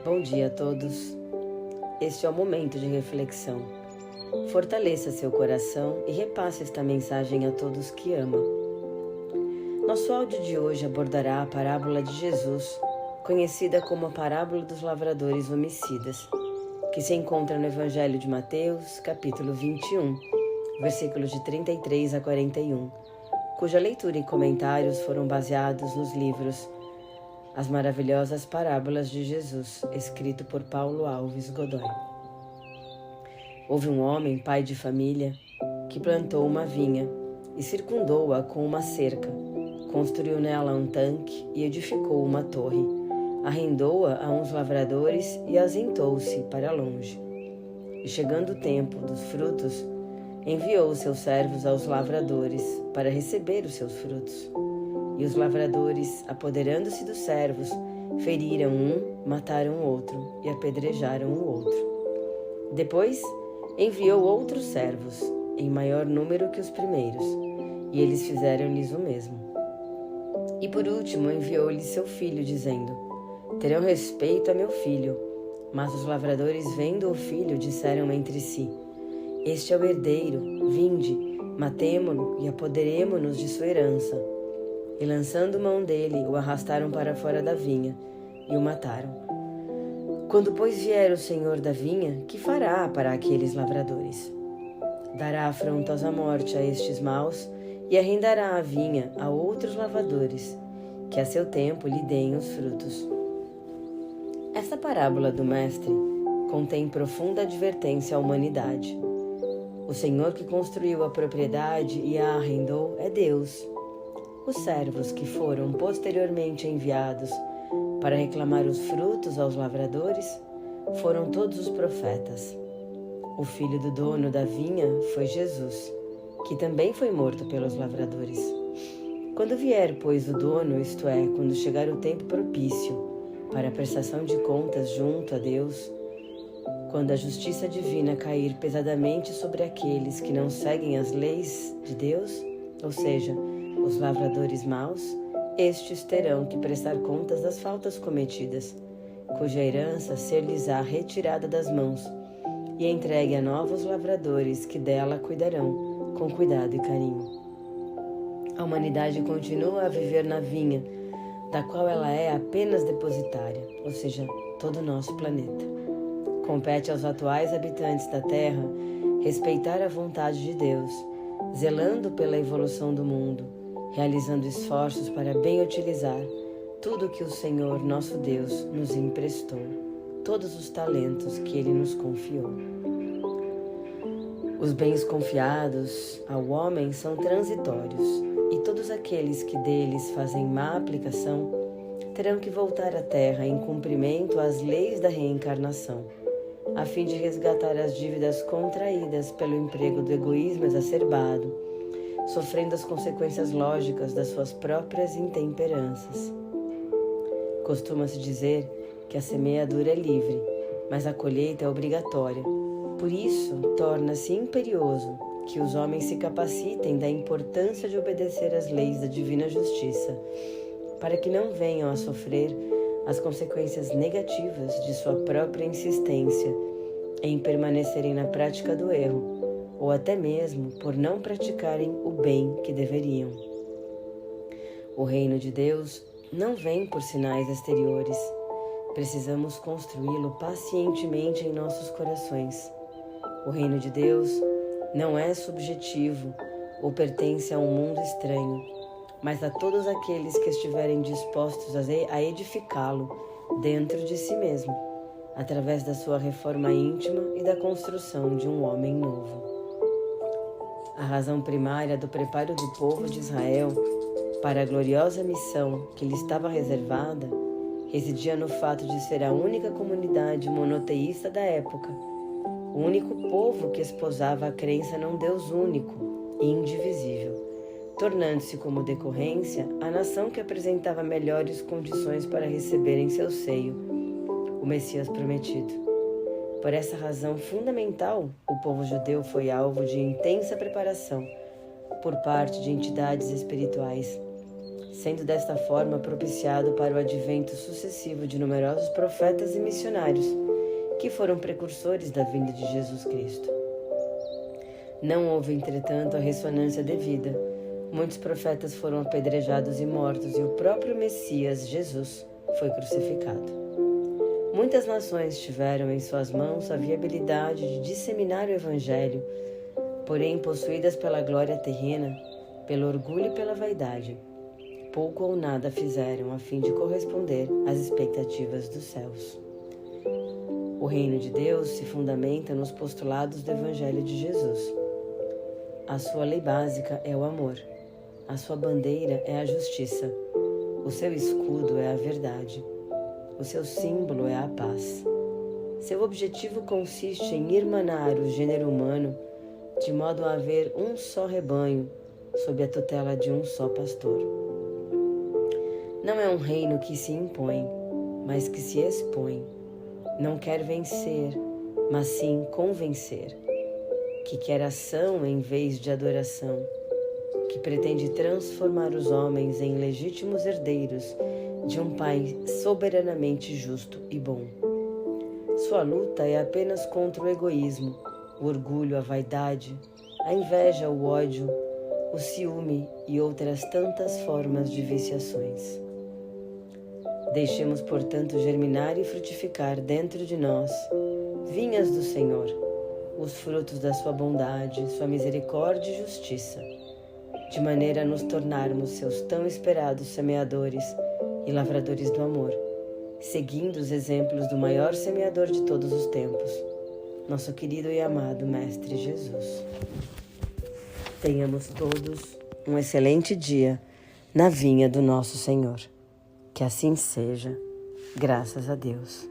Bom dia a todos. Este é o momento de reflexão. Fortaleça seu coração e repasse esta mensagem a todos que ama. Nosso áudio de hoje abordará a parábola de Jesus, conhecida como a parábola dos lavradores homicidas, que se encontra no Evangelho de Mateus, capítulo 21, versículos de 33 a 41, cuja leitura e comentários foram baseados nos livros As Maravilhosas Parábolas de Jesus, escrito por Paulo Alves Godoy. Houve um homem, pai de família, que plantou uma vinha e circundou-a com uma cerca, construiu nela um tanque e edificou uma torre, arrendou-a a uns lavradores e ausentou-se para longe. E chegando o tempo dos frutos, enviou seus servos aos lavradores para receber os seus frutos. E os lavradores, apoderando-se dos servos, feriram um, mataram o outro e apedrejaram o outro. Depois enviou outros servos, em maior número que os primeiros, e eles fizeram-lhes o mesmo. E por último enviou-lhes seu filho, dizendo: terão respeito a meu filho. Mas os lavradores, vendo o filho, disseram entre si: este é o herdeiro, vinde, matemo-lo e apoderemo-nos de sua herança. E lançando mão dele, o arrastaram para fora da vinha e o mataram. Quando, pois, vier o senhor da vinha, que fará para aqueles lavradores? Dará afrontosa morte a estes maus e arrendará a vinha a outros lavradores, que a seu tempo lhe deem os frutos. Esta parábola do Mestre contém profunda advertência à humanidade. O Senhor que construiu a propriedade e a arrendou é Deus. Os servos que foram posteriormente enviados para reclamar os frutos aos lavradores foram todos os profetas. O filho do dono da vinha foi Jesus, que também foi morto pelos lavradores. Quando vier, pois, o dono, isto é, quando chegar o tempo propício para a prestação de contas junto a Deus, quando a justiça divina cair pesadamente sobre aqueles que não seguem as leis de Deus, ou seja, os lavradores maus, estes terão que prestar contas das faltas cometidas, cuja herança ser-lhes-á retirada das mãos e entregue a novos lavradores que dela cuidarão com cuidado e carinho. A humanidade continua a viver na vinha, da qual ela é apenas depositária, ou seja, todo o nosso planeta. Compete aos atuais habitantes da Terra respeitar a vontade de Deus, zelando pela evolução do mundo, realizando esforços para bem utilizar tudo que o Senhor nosso Deus nos emprestou, todos os talentos que Ele nos confiou. Os bens confiados ao homem são transitórios, e todos aqueles que deles fazem má aplicação terão que voltar à terra em cumprimento às leis da reencarnação, a fim de resgatar as dívidas contraídas pelo emprego do egoísmo exacerbado, sofrendo as consequências lógicas das suas próprias intemperanças. Costuma-se dizer que a semeadura é livre, mas a colheita é obrigatória. Por isso, torna-se imperioso que os homens se capacitem da importância de obedecer às leis da divina justiça, para que não venham a sofrer as consequências negativas de sua própria insistência em permanecerem na prática do erro, ou até mesmo por não praticarem o bem que deveriam. O reino de Deus não vem por sinais exteriores. Precisamos construí-lo pacientemente em nossos corações. O reino de Deus não é subjetivo ou pertence a um mundo estranho, mas a todos aqueles que estiverem dispostos a edificá-lo dentro de si mesmo, através da sua reforma íntima e da construção de um homem novo. A razão primária do preparo do povo de Israel para a gloriosa missão que lhe estava reservada residia no fato de ser a única comunidade monoteísta da época, o único povo que esposava a crença num Deus único e indivisível, tornando-se como decorrência a nação que apresentava melhores condições para receber em seu seio o Messias prometido. Por essa razão fundamental, o povo judeu foi alvo de intensa preparação por parte de entidades espirituais, sendo desta forma propiciado para o advento sucessivo de numerosos profetas e missionários, que foram precursores da vinda de Jesus Cristo. Não houve, entretanto, a ressonância devida. Muitos profetas foram apedrejados e mortos, e o próprio Messias, Jesus, foi crucificado. Muitas nações tiveram em suas mãos a viabilidade de disseminar o Evangelho, porém, possuídas pela glória terrena, pelo orgulho e pela vaidade, pouco ou nada fizeram a fim de corresponder às expectativas dos céus. O reino de Deus se fundamenta nos postulados do Evangelho de Jesus. A sua lei básica é o amor. A sua bandeira é a justiça. O seu escudo é a verdade. O seu símbolo é a paz. Seu objetivo consiste em irmanar o gênero humano de modo a haver um só rebanho sob a tutela de um só pastor. Não é um reino que se impõe, mas que se expõe. Não quer vencer, mas sim convencer. Que quer ação em vez de adoração, que pretende transformar os homens em legítimos herdeiros de um Pai soberanamente justo e bom. Sua luta é apenas contra o egoísmo, o orgulho, a vaidade, a inveja, o ódio, o ciúme e outras tantas formas de viciações. Deixemos, portanto, germinar e frutificar dentro de nós vinhas do Senhor, os frutos da sua bondade, sua misericórdia e justiça, de maneira a nos tornarmos seus tão esperados semeadores e lavradores do amor, seguindo os exemplos do maior semeador de todos os tempos, nosso querido e amado Mestre Jesus. Tenhamos todos um excelente dia na vinha do nosso Senhor. Que assim seja, graças a Deus.